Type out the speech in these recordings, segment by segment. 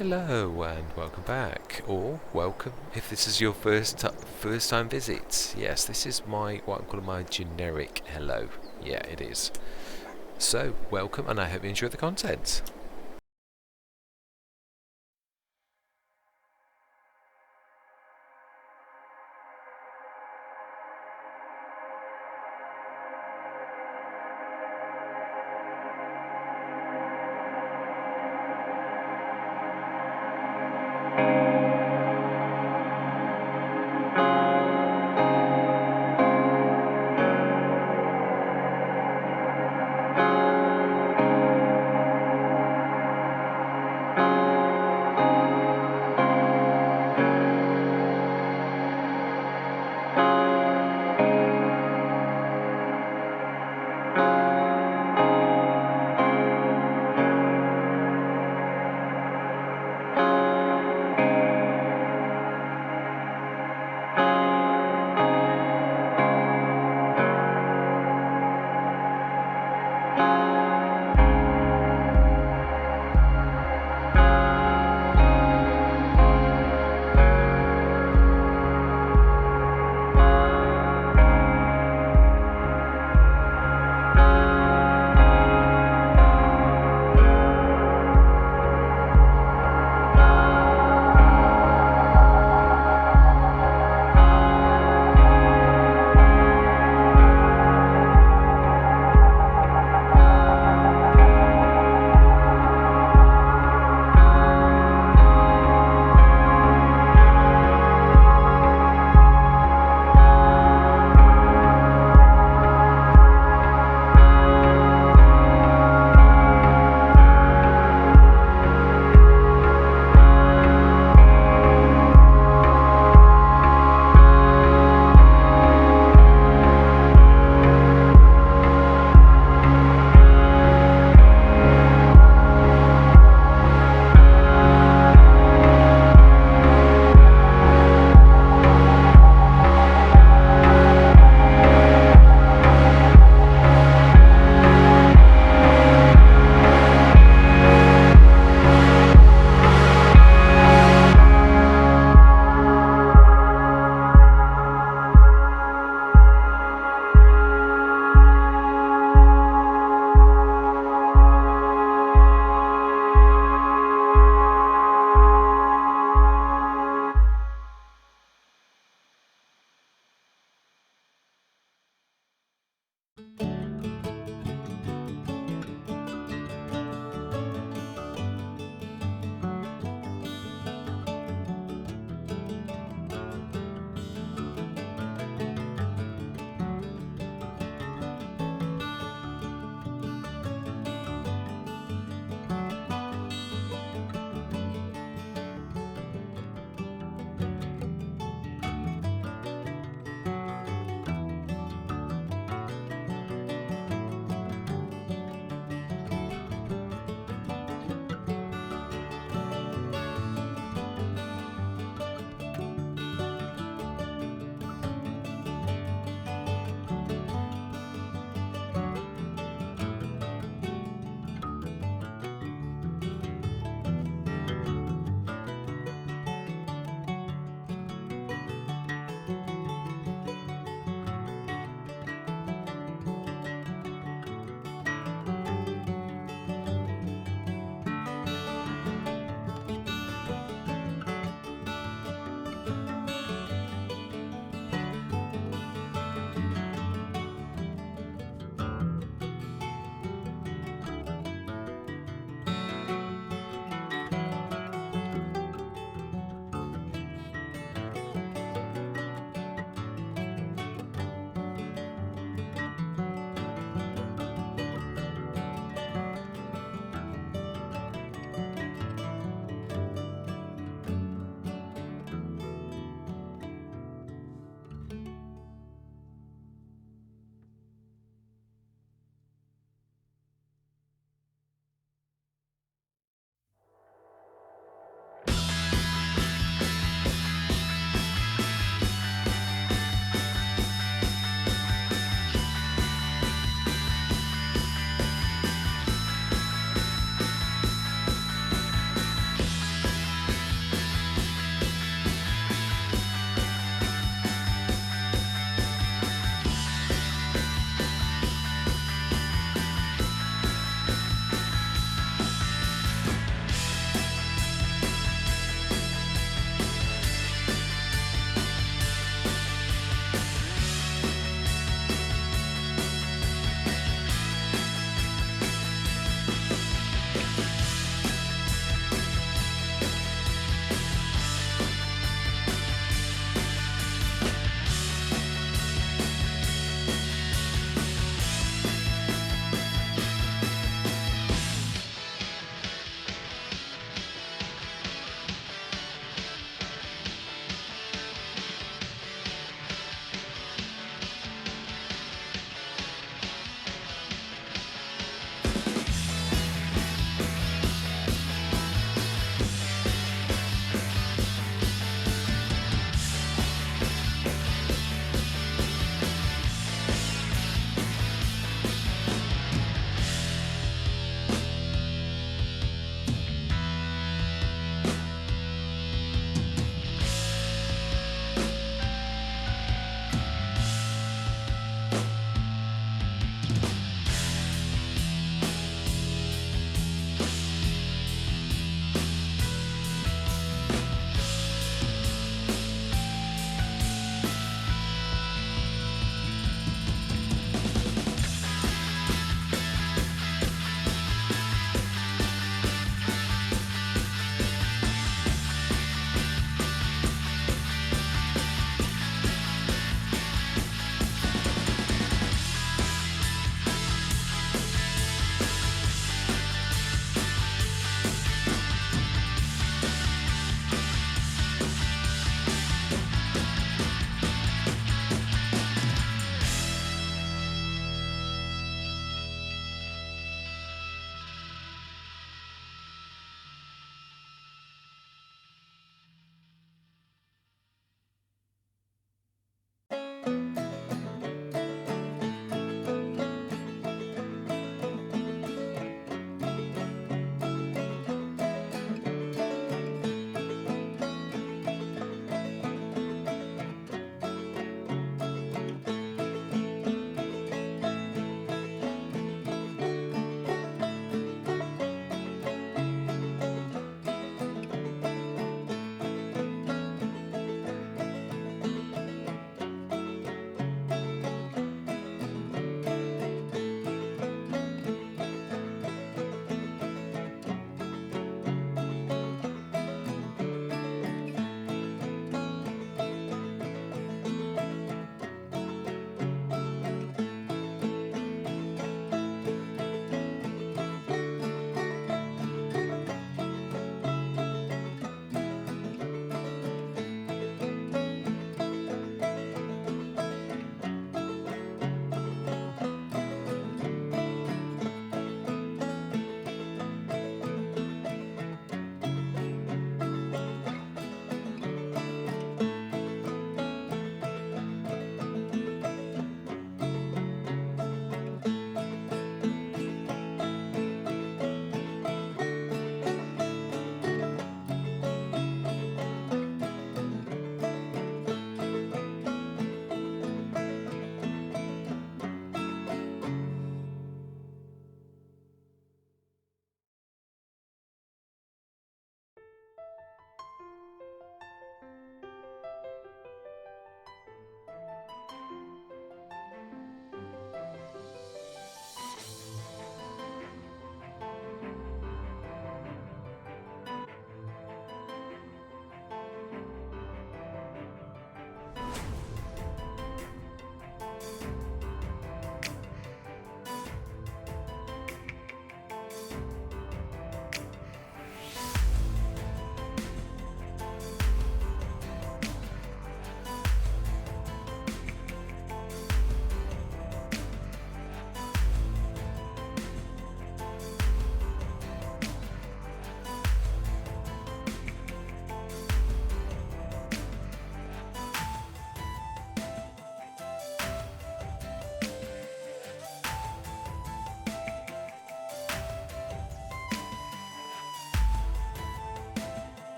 Hello and welcome back, or welcome if this is your first time visit. Yes, this is what I'm calling my generic hello. Yeah, it is. So welcome, and I hope you enjoy the content.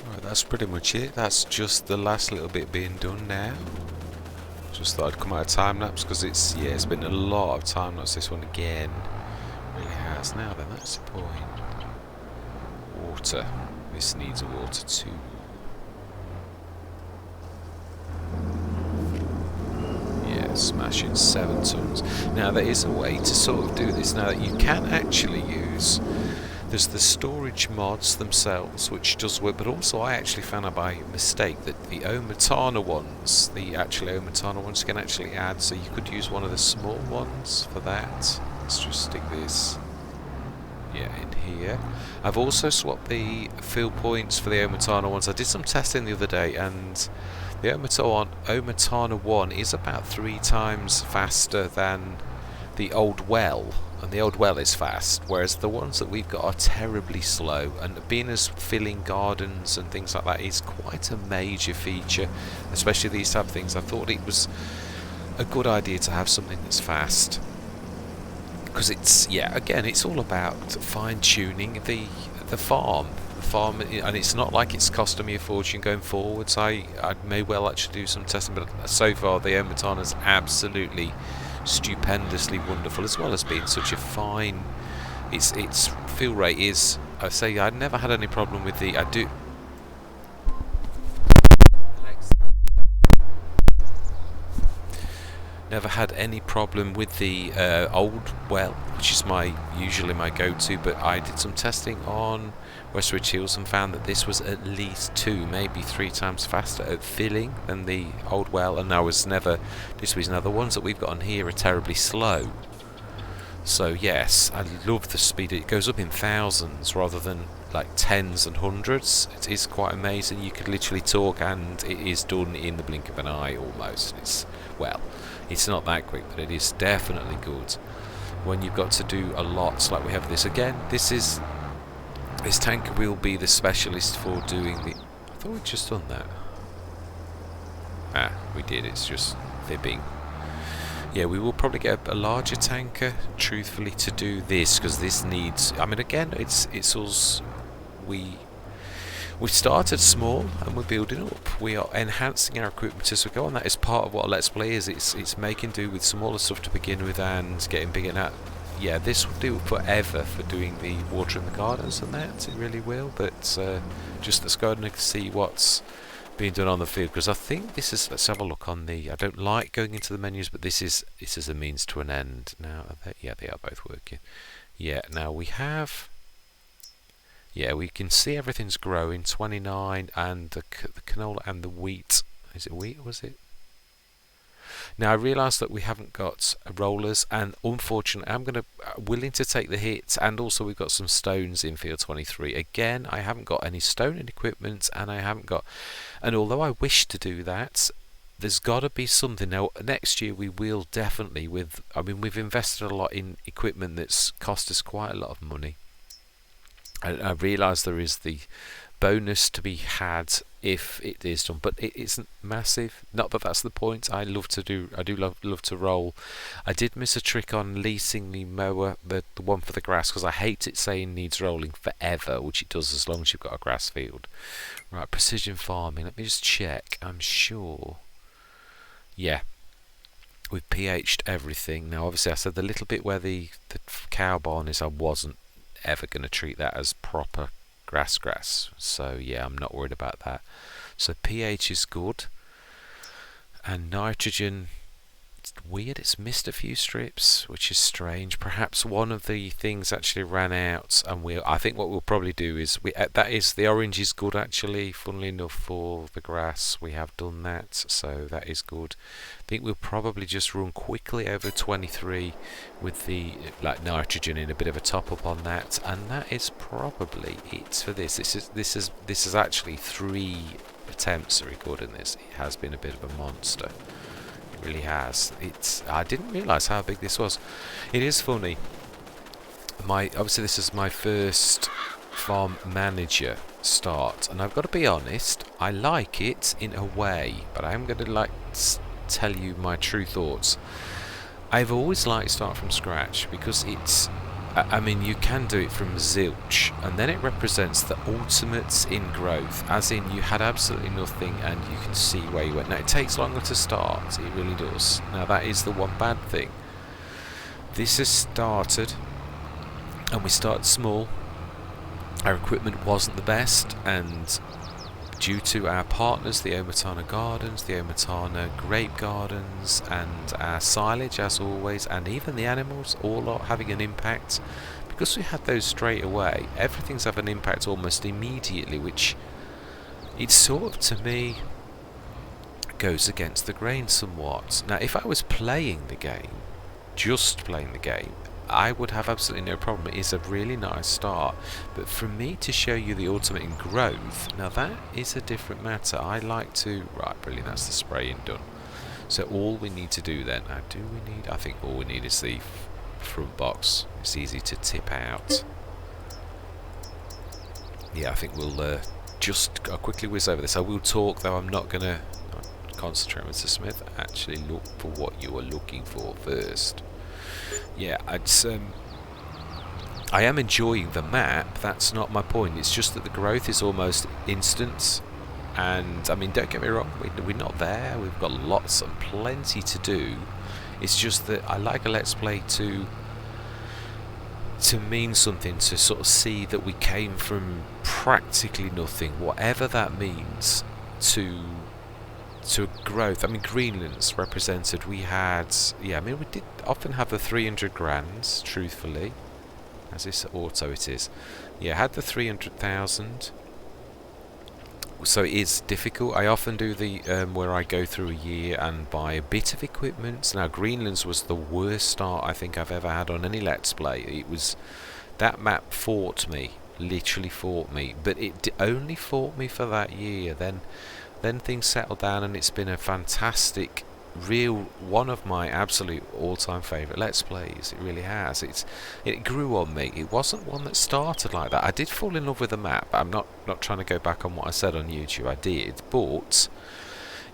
Right, that's pretty much it. That's just the last little bit being done now. Just thought I'd come out of time lapse because it's been a lot of time lapse this one again. It really has. Now then, that's the point. Water. This needs a water too. Yeah, smashing 7 tons. Now there is a way to sort of do this. Now that you can actually use. There's the storage mods themselves, which does work, but also I actually found out by mistake that the Omatana ones, the actual Omatana ones, you can actually add, so you could use one of the small ones for that. Let's just stick this, in here. I've also swapped the fill points for the Omatana ones. I did some testing the other day, and the Omatana one is about 3 times faster than the old well. And the old well is fast, whereas the ones that we've got are terribly slow, and being as filling gardens and things like that is quite a major feature, especially these type of things. I thought it was a good idea to have something that's fast, because it's, again, it's all about fine-tuning the farm, and it's not like it's costing me a fortune going forwards. I may well actually do some testing, but so far the Omatana's absolutely stupendously wonderful, as well as being such a fine. Its fill rate is. I say I'd never had any problem with the. Never had any problem with the old well, which is usually my go-to. But I did some testing on Westridge Hills and found that this was at least 2, maybe 3 times faster at filling than the old well, and this was now the ones that we've got on here are terribly slow. So yes, I love the speed. It goes up in thousands rather than like tens and hundreds. It is quite amazing. You could literally talk and it is done in the blink of an eye almost. It's not that quick, but it is definitely good when you've got to do a lot like we have this. Again, this tanker will be the specialist for doing the. I thought we'd just done that. We did. It's just fibbing. Yeah, we will probably get a larger tanker, truthfully, to do this, because this needs. I mean, again, it's us. We started small and we're building up. We are enhancing our equipment as we go on. That is part of what a Let's Play is. It's making do with smaller stuff to begin with and getting bigger. Now, yeah, this will do forever for doing the water in the gardens and that. It really will. But just let's go and see what's being done on the field, because I think this is. Let's have a look on the. I don't like going into the menus, but this is a means to an end. Now, they are both working. Yeah, now we have. Yeah, we can see everything's growing. 29 and the canola and the wheat. Is it wheat? Was it? Now I realise that we haven't got rollers, and unfortunately, I'm willing to take the hits. And also, we've got some stones in field 23. Again, I haven't got any stone in equipment, and I haven't got. And although I wish to do that, there's got to be something. Now next year we will definitely. We've invested a lot in equipment that's cost us quite a lot of money. I realise there is the bonus to be had if it is done, but it isn't massive. Not that that's the point. I do love to roll. I did miss a trick on leasing the mower, the one for the grass, because I hate it saying needs rolling forever, which it does as long as you've got a grass field. Right, precision farming. Let me just check. I'm sure. Yeah. We've pH'd everything. Now, obviously, I said the little bit where the cow barn is, I wasn't ever going to treat that as proper grass, so yeah, I'm not worried about that. So pH is good, and nitrogen, it's weird, it's missed a few strips, which is strange. Perhaps one of the things actually ran out, and I think what we'll probably do is that is the orange is good actually, funnily enough, for the grass. We have done that, so that is good. I think we'll probably just run quickly over 23 with the nitrogen in a bit of a top up on that, and that is probably it for this. This is actually 3 attempts at recording this. It has been a bit of a monster. It really has. I didn't realise how big this was. It is funny. Obviously this is my first farm manager start, and I've got to be honest, I like it in a way, but I'm going to tell you my true thoughts. I've always liked start from scratch because I mean, you can do it from zilch, and then it represents the ultimate in growth, as in you had absolutely nothing and you can see where you went. Now, it takes longer to start, it really does. Now, that is the one bad thing. This has started, and we started small. Our equipment wasn't the best, and due to our partners, the Omatana Gardens, the Omatana Grape Gardens, and our silage, as always, and even the animals, all are having an impact. Because we had those straight away, everything's having an impact almost immediately, which it sort of, to me, goes against the grain somewhat. Now, if I was playing the game, just playing the game, I would have absolutely no problem. It is a really nice start, but for me to show you the ultimate in growth, now that is a different matter. I like to... Right, brilliant, that's the spraying done. So all we need to do then, now do we need... I think all we need is the front box. It's easy to tip out. Yeah, I think we'll just quickly whiz over this. I will talk, though I'm not going to concentrate, Mr. Smith. Actually look for what you are looking for first. Yeah, I am enjoying the map, that's not my point. It's just that the growth is almost instant. And, I mean, don't get me wrong, we're not there. We've got lots and plenty to do. It's just that I like a Let's Play to mean something, to sort of see that we came from practically nothing, whatever that means, to growth. I mean, Greenland's represented, we had, yeah, I mean, we did often have the 300 grands, truthfully, as this auto it is. Yeah, had the 300,000, so it is difficult. I often do the, where I go through a year and buy a bit of equipment. Now, Greenland's was the worst start I think I've ever had on any Let's Play. It was, that map fought me, literally fought me, but it only fought me for that year. Then things settled down, and it's been a fantastic, one of my absolute all-time favourite Let's Plays. It really has. It grew on me. It wasn't one that started like that. I did fall in love with the map. I'm not trying to go back on what I said on YouTube. I did, but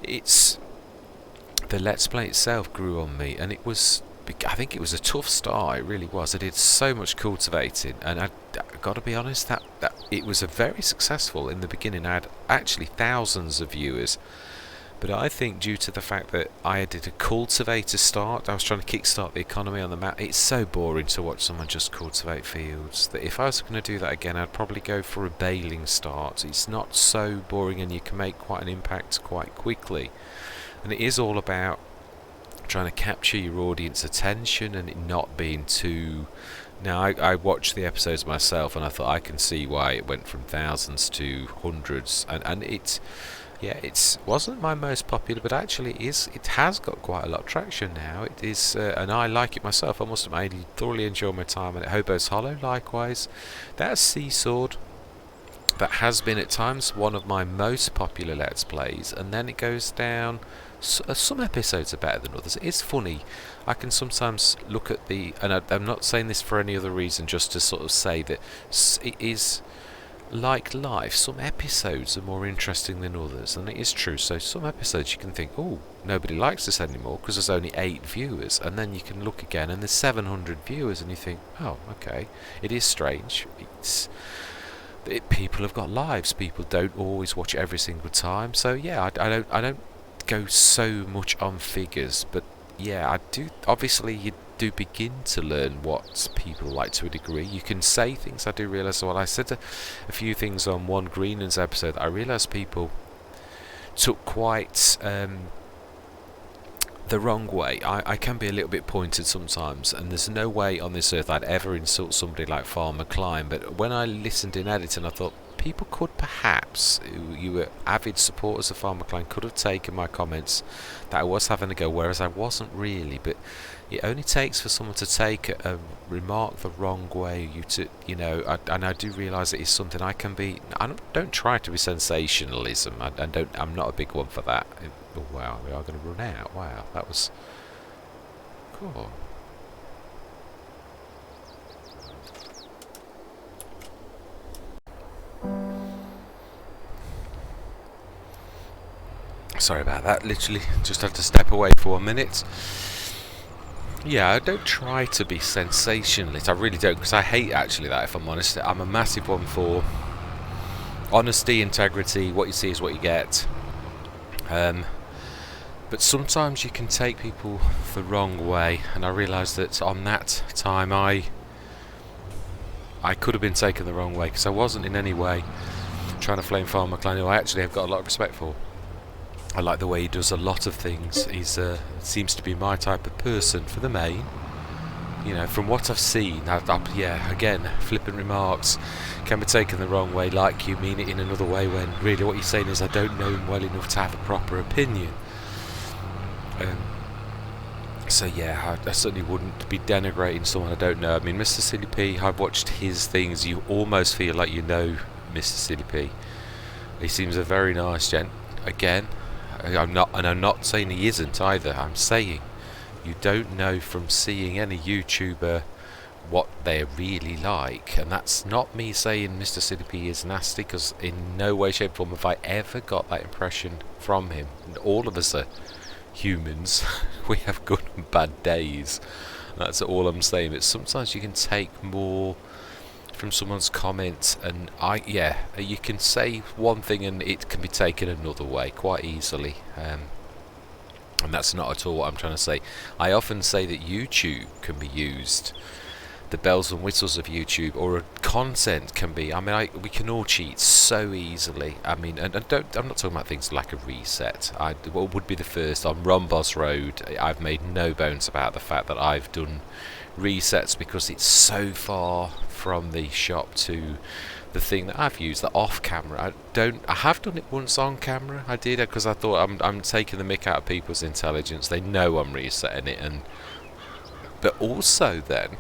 it's the Let's Play itself grew on me, and it was. I think it was a tough start. It really was. I did so much cultivating, and I got to be honest, that it was a very successful in the beginning. I had actually thousands of viewers, but I think due to the fact that I did a cultivator start, I was trying to kickstart the economy on the map. It's so boring to watch someone just cultivate fields that if I was going to do that again, I'd probably go for a baling start. It's not so boring, and you can make quite an impact quite quickly, and it is all about trying to capture your audience attention and it not being too... Now, I watched the episodes myself, and I thought I can see why it went from thousands to hundreds, and it wasn't my most popular, but actually it has got quite a lot of traction now. It is, and I like it myself. I must admit, I thoroughly enjoy my time at Hobo's Hollow. Likewise, that Sea Sword, that has been at times one of my most popular Let's Plays, and then it goes down. Some episodes are better than others. It's funny. I can sometimes look at the, and I'm not saying this for any other reason, just to sort of say that it is like life. Some episodes are more interesting than others, and it is true. So some episodes you can think, oh, nobody likes this anymore because there's only 8 viewers, and then you can look again and there's 700 viewers, and you think, oh, okay. It is strange. People have got lives. People don't always watch every single time. So yeah, I don't go so much on figures, but yeah, I do. Obviously, you do begin to learn what people like to a degree. You can say things. I do realise. Well, I said a few things on one Greenland's episode that I realised people took quite the wrong way. I can be a little bit pointed sometimes, and there's no way on this earth I'd ever insult somebody like Farmer Klein, but when I listened in editing, I thought people could perhaps, you were avid supporters of Farmer Klein, could have taken my comments that I was having a go, whereas I wasn't really. But it only takes for someone to take a remark the wrong way, and I do realise it is something I can be. I don't try to be sensationalism. I'm not a big one for that. Oh wow, we are going to run out. Wow, that was cool. Sorry about that, literally just had to step away for 1 minute. Yeah, I don't try to be sensationalist. I really don't, because I hate actually that, if I'm honest. I'm a massive one for honesty, integrity. What you see is what you get. But sometimes you can take people the wrong way, and I realised that on that time I could have been taken the wrong way, because I wasn't in any way trying to flame Farmer Clan, who I actually have got a lot of respect for. I like the way he does a lot of things. He's seems to be my type of person for the main. You know, from what I've seen, yeah, again, flippant remarks can be taken the wrong way, like you mean it in another way, when really what you're saying is, I don't know him well enough to have a proper opinion. So yeah, I certainly wouldn't be denigrating someone I don't know. I mean, Mr. Silly P, I've watched his things, you almost feel like you know Mr. Silly P. He seems a very nice gent. Again, I'm not saying he isn't either. I'm saying you don't know from seeing any YouTuber what they're really like, and that's not me saying Mr. Silly P is nasty, because in no way, shape, or form have I ever got that impression from him. And all of us are humans. We have good and bad days. That's all I'm saying. But sometimes you can take more from someone's comment, and you can say one thing and it can be taken another way quite easily. And that's not at all what I'm trying to say. I often say that YouTube can be used, the bells and whistles of YouTube, or content can be. I mean, we can all cheat so easily. I mean, and I'm not talking about things like a reset. What would be the first on Rombos Road? I've made no bones about the fact that I've done resets, because it's so far from the shop to the thing that I've used, the off camera. I have done it once on camera. I did, because I thought I'm taking the mick out of people's intelligence. They know I'm resetting it, but also then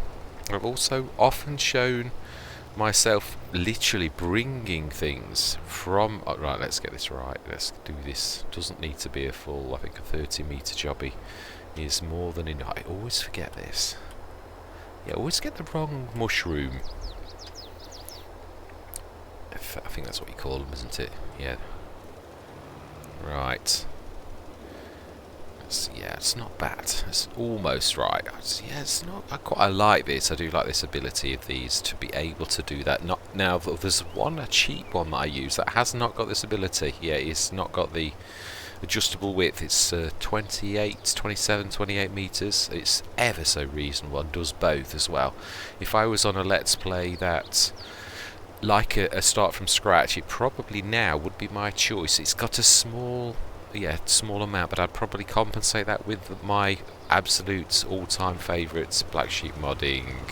I've also often shown myself literally bringing things from... right, let's get this right. Let's do this. Doesn't need to be a full, I think a 30-metre jobby is more than enough. I always forget this. Yeah, I always get the wrong mushroom. I think that's what you call them, isn't it? Yeah. Right. It's not bad. It's almost right. It's not. I like this. I do like this ability of these to be able to do that. Not now. There's a cheap one that I use that has not got this ability. Yeah, it's not got the adjustable width. It's 28 meters. It's ever so reasonable and does both as well. If I was on a Let's Play that, like a start from scratch, it probably now would be my choice. It's got a small amount, but I'd probably compensate that with my absolute all-time favourites, Black Sheep Modding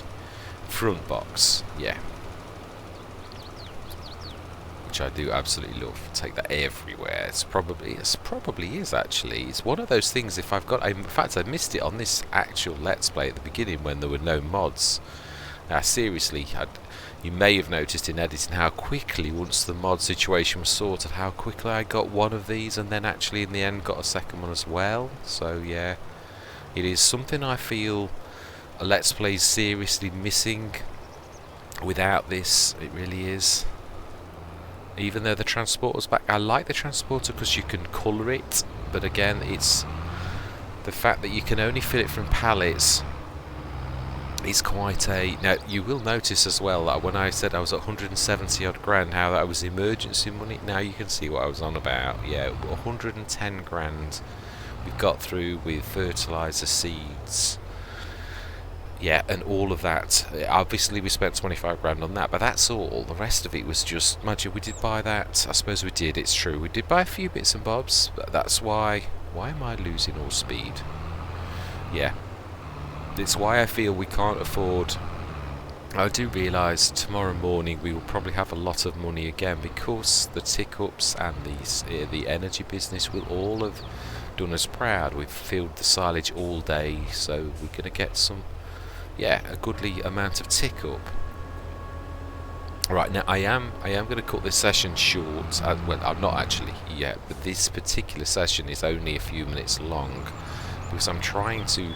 front box. Yeah, which I do absolutely love. Take that everywhere. It probably is actually. It's one of those things. If I've got, in fact, I missed it on this actual Let's Play at the beginning when there were no mods. Now, seriously, you may have noticed in editing how quickly, once the mod situation was sorted, how quickly I got one of these, and then actually in the end got a second one as well. So yeah, it is something I feel a Let's Play is seriously missing without this. It really is. Even though the transporter's back, I like the transporter because you can colour it, but again, it's the fact that you can only fill it from pallets. It's quite a... Now, you will notice as well that when I said I was at 170 odd grand, how that was emergency money. Now you can see what I was on about. Yeah, 110 grand we got through with fertiliser, seeds. Yeah, and all of that. Obviously we spent 25 grand on that, but that's all. The rest of it was just... Mind you, we did buy that. I suppose we did, it's true. We did buy a few bits and bobs, but that's why... Why am I losing all speed? Yeah. It's why I feel we can't afford... I do realise tomorrow morning we will probably have a lot of money again, because the tick-ups and the energy business will all have done us proud. We've filled the silage all day, so we're going to get some, a goodly amount of tick-up. Right, now I am going to cut this session short. Well, I'm not actually yet, but this particular session is only a few minutes long, because I'm trying to...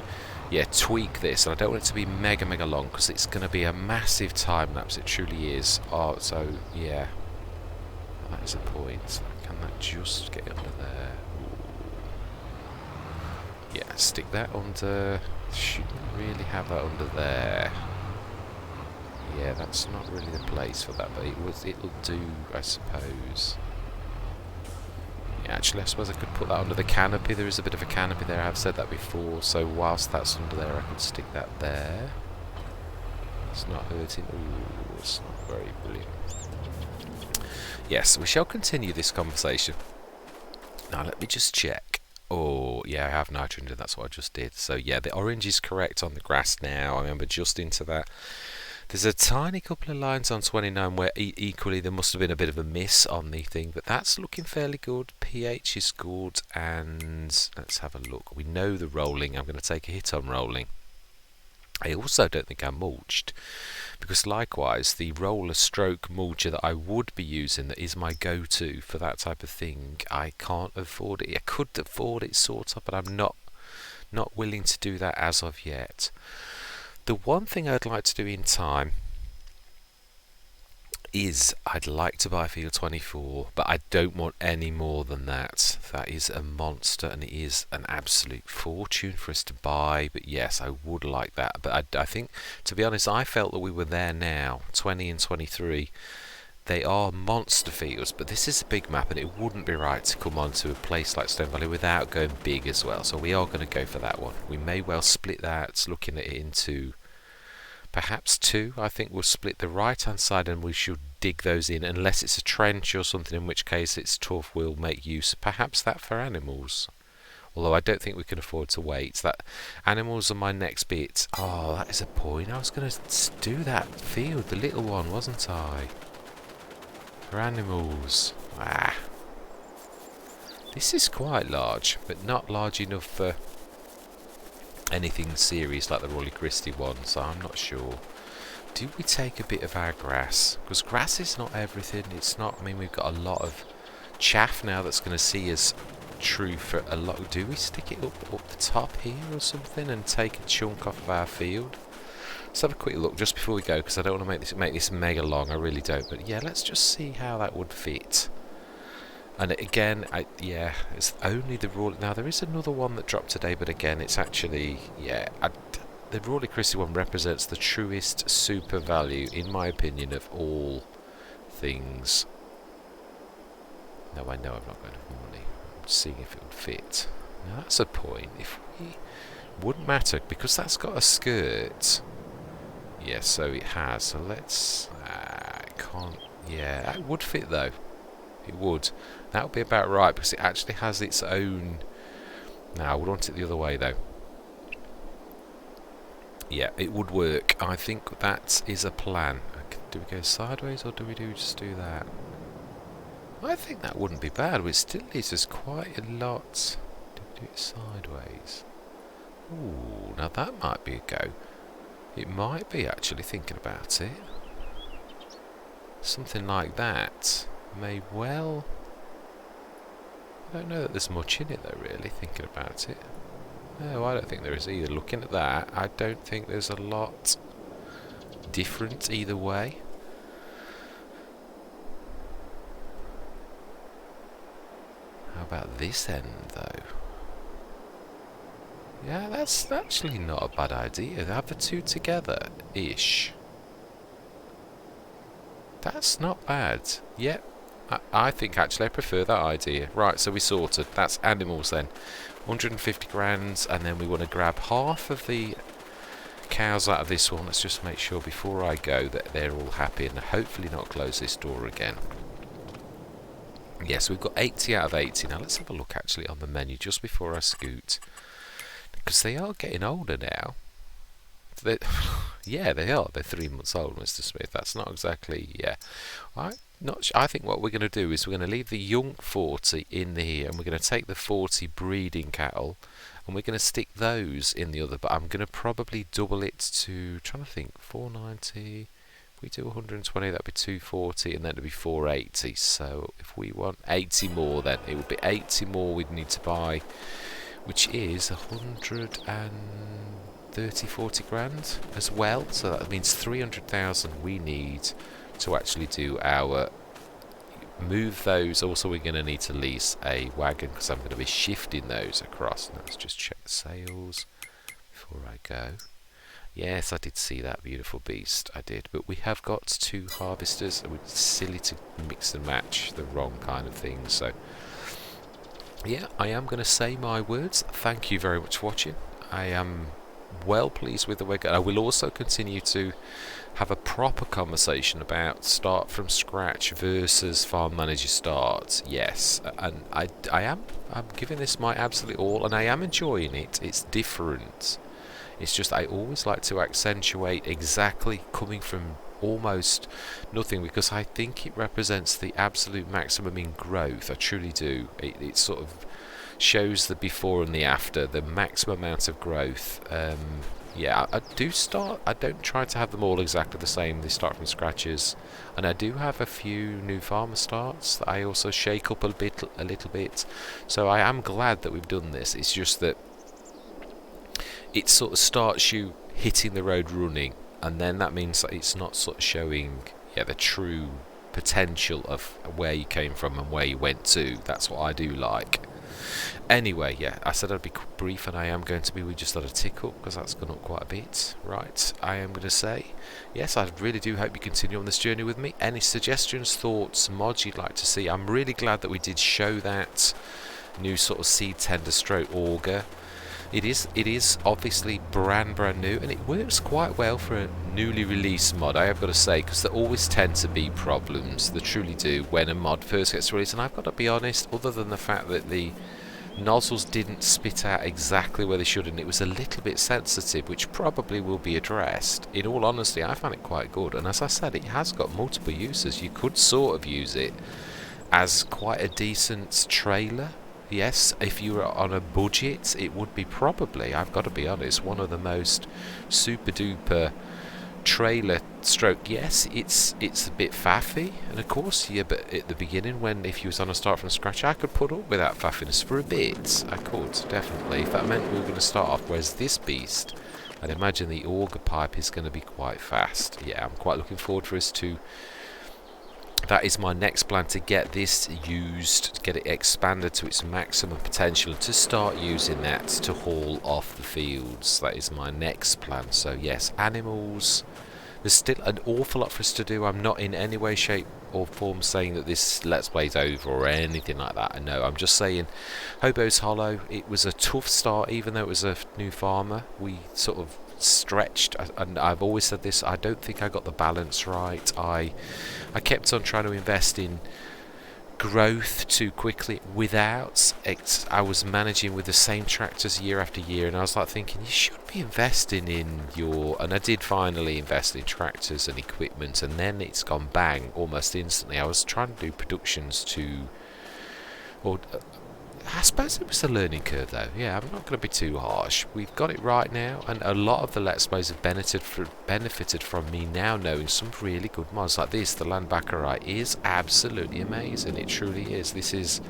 tweak this, and I don't want it to be mega long, because it's going to be a massive time lapse. It truly is. Oh, so yeah, that is a point. Can that just get under there? Ooh. Yeah, stick that under Shouldn't really have that under there. Yeah, that's not really the place for that, but it'll do, I suppose. Yeah, actually, I suppose I could put that under the canopy. There is a bit of a canopy there. I've said that before. So whilst that's under there, I could stick that there. It's not hurting. Ooh, it's not very brilliant. Yes, we shall continue this conversation. Now, let me just check. Oh, yeah, I have nitrogen, and that's what I just did. So, yeah, the orange is correct on the grass now. I remember just into that. There's a tiny couple of lines on 29 where equally there must have been a bit of a miss on the thing, but that's looking fairly good. pH is good, and let's have a look. We know the rolling. I'm going to take a hit on rolling. I also don't think I mulched, because likewise the roller stroke mulcher that I would be using, that is my go-to for that type of thing, I can't afford it. I could afford it sort of, but I'm not willing to do that as of yet. The one thing I'd like to do in time is I'd like to buy Field 24, but I don't want any more than that. That is a monster, and it is an absolute fortune for us to buy. But yes, I would like that. But I think, to be honest, I felt that we were there now, 20 and 23. They are monster fields, but this is a big map, and it wouldn't be right to come onto a place like Stone Valley without going big as well. So we are going to go for that one. We may well split that, looking at it into perhaps two. I think we'll split the right hand side, and we should dig those in, unless it's a trench or something, in which case it's tough. We'll make use perhaps that for animals, although I don't think we can afford to wait. That animals are my next bit. Oh, that is a point. I was going to do that field, the little one, wasn't I? For animals. This is quite large, but not large enough for anything serious like the Rolly Christie one, so I'm not sure. Do we take a bit of our grass? Because grass is not everything. It's not, I mean, we've got a lot of chaff now that's going to see us true for a lot. Do we stick it up the top here or something and take a chunk off of our field? Let's have a quick look just before we go, because I don't want to make this mega long. I really don't. But yeah, let's just see how that would fit. And again, yeah, it's only the raw. Now there is another one that dropped today, but again, it's actually, yeah, the Rawley Christie one represents the truest super value, in my opinion, of all things. No, I know I've not got enough money. I'm just seeing if it would fit. Now that's a point. If we wouldn't matter, because that's got a skirt. Yeah, so it has. So let's. It can't. Yeah, that would fit though. It would. That would be about right, because it actually has its own. Now I would want it the other way though. Yeah, it would work. I think that is a plan. Do we go sideways, or do we just do that? I think that wouldn't be bad. It still leaves us quite a lot. Do it sideways. Ooh, now that might be a go. It might be, actually, thinking about it. Something like that may well. I don't know that there's much in it though, really, thinking about it. No, I don't think there is either. Looking at that, I don't think there's a lot different either way. How about this end, though? Yeah, that's actually not a bad idea. Have the two together-ish. That's not bad. Yep. I think actually I prefer that idea. Right, so we sorted. That's animals then. 150 grand, and then we want to grab half of the cows out of this one. Let's just make sure before I go that they're all happy, and hopefully not close this door again. Yes, we've got 80 out of 80. Now let's have a look actually on the menu just before I scoot, because they are getting older now. Yeah, they are. They're 3 months old, Mr. Smith. That's not exactly, yeah. I think what we're going to do is we're going to leave the young 40 in here, and we're going to take the 40 breeding cattle, and we're going to stick those in the other. But I'm going to probably double it to, trying to think, 490. If we do 120, that'd be 240, and then it'd be 480. So if we want 80 more, then it would be 80 more we'd need to buy, which is 140 grand as well. So that means 300,000 we need to actually do our move those. Also, we're going to need to lease a wagon, because I'm going to be shifting those across. Now, let's just check the sales. before I go. Yes, I did see that beautiful beast. I did. But we have got 2 harvesters. It was silly to mix and match the wrong kind of things. So, yeah, I am going to say my words. Thank you very much for watching. I am well pleased with the way I will also continue to have a proper conversation about start from scratch versus farm manager start. Yes, and I'm giving this my absolute all, and I am enjoying it. It's different. It's just I always like to accentuate exactly coming from almost nothing, because I think it represents the absolute maximum in growth. I truly do. It sort of shows the before and the after, the maximum amount of growth. Yeah, I don't try to have them all exactly the same. They start from scratches, and I do have a few new farmer starts that I also shake up a little bit. So I am glad that we've done this. It's just that it sort of starts you hitting the road running, and then that means that it's not sort of showing the true potential of where you came from and where you went to. That's what I do like. Anyway, yeah, I said I'd be brief, and I am going to be. We just had a tick up because that's gone up quite a bit. Right, I am going to say, yes, I really do hope you continue on this journey with me. Any suggestions, thoughts, mods you'd like to see? I'm really glad that we did show that new sort of seed tender stroke auger. It is obviously brand new, and it works quite well for a newly released mod, I have got to say, because there always tend to be problems, they truly do, when a mod first gets released. And I've got to be honest, other than the fact that the nozzles didn't spit out exactly where they should, and it was a little bit sensitive, which probably will be addressed. In all honesty, I found it quite good, and as I said, it has got multiple uses. You could sort of use it as quite a decent trailer. Yes, if you were on a budget, it would be probably, I've got to be honest, one of the most super duper trailer stroke. Yes, it's a bit faffy, and of course, yeah, but at the beginning, if you was on a start from scratch, I could put up with that faffiness for a bit. I could, definitely, if that meant we were going to start off. Whereas this beast, I'd imagine the auger pipe is going to be quite fast. Yeah, I'm quite looking forward for us to. That is my next plan, to get this used, to get it expanded to its maximum potential, and to start using that to haul off the fields. That is my next plan. So yes, animals, there's still an awful lot for us to do. I'm not in any way, shape or form saying that this Let's Play's over or anything like that. No, I'm just saying Hobo's Hollow, it was a tough start, even though it was a new farmer. We sort of stretched, and I've always said this, I don't think I got the balance right. I kept on trying to invest in growth too quickly without I was managing with the same tractors year after year, and I was like thinking you should be investing in and I did finally invest in tractors and equipment, and then it's gone bang almost instantly. I was trying to do productions I suppose it was a learning curve though. Yeah, I'm not going to be too harsh. We've got it right now, and a lot of the Let's Plays have benefited from me now knowing some really good mods like this. The Land Baccarat is absolutely amazing. It truly is. This is,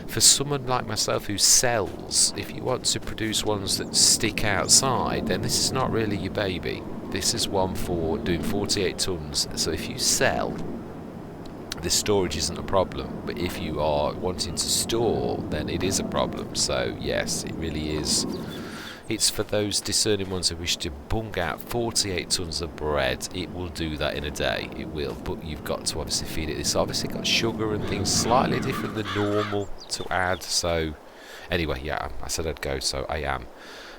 for someone like myself who sells, if you want to produce ones that stick outside, then this is not really your baby. This is one for doing 48 tons. So if you sell, the storage isn't a problem, but if you are wanting to store, then it is a problem. So yes, it really is. It's for those discerning ones who wish to bung out 48 tons of bread. It will do that in a day, it will, but you've got to obviously feed it. It's obviously got sugar and things slightly different than normal to add. So anyway, yeah, I said I'd go, so I am.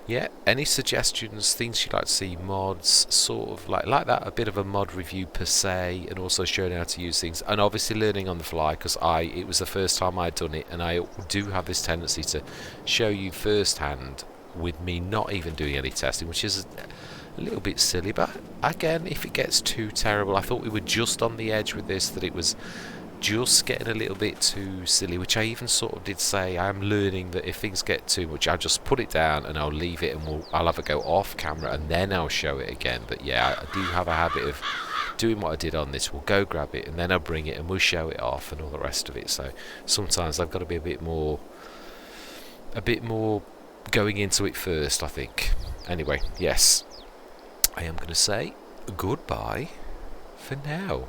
Yeah, any suggestions, things you'd like to see, mods, sort of like that, a bit of a mod review per se, and also showing how to use things, and obviously learning on the fly, because it was the first time I'd done it, and I do have this tendency to show you firsthand with me not even doing any testing, which is a little bit silly. But again, if it gets too terrible, I thought we were just on the edge with this, that it was just getting a little bit too silly, which I even sort of did say. I'm learning that if things get too much, I'll just put it down and I'll leave it, and I'll have a go off camera and then I'll show it again. But yeah, I do have a habit of doing what I did on this. We'll go grab it and then I'll bring it and we'll show it off and all the rest of it. So sometimes I've got to be a bit more going into it first, I think. Anyway, yes, I am going to say goodbye for now.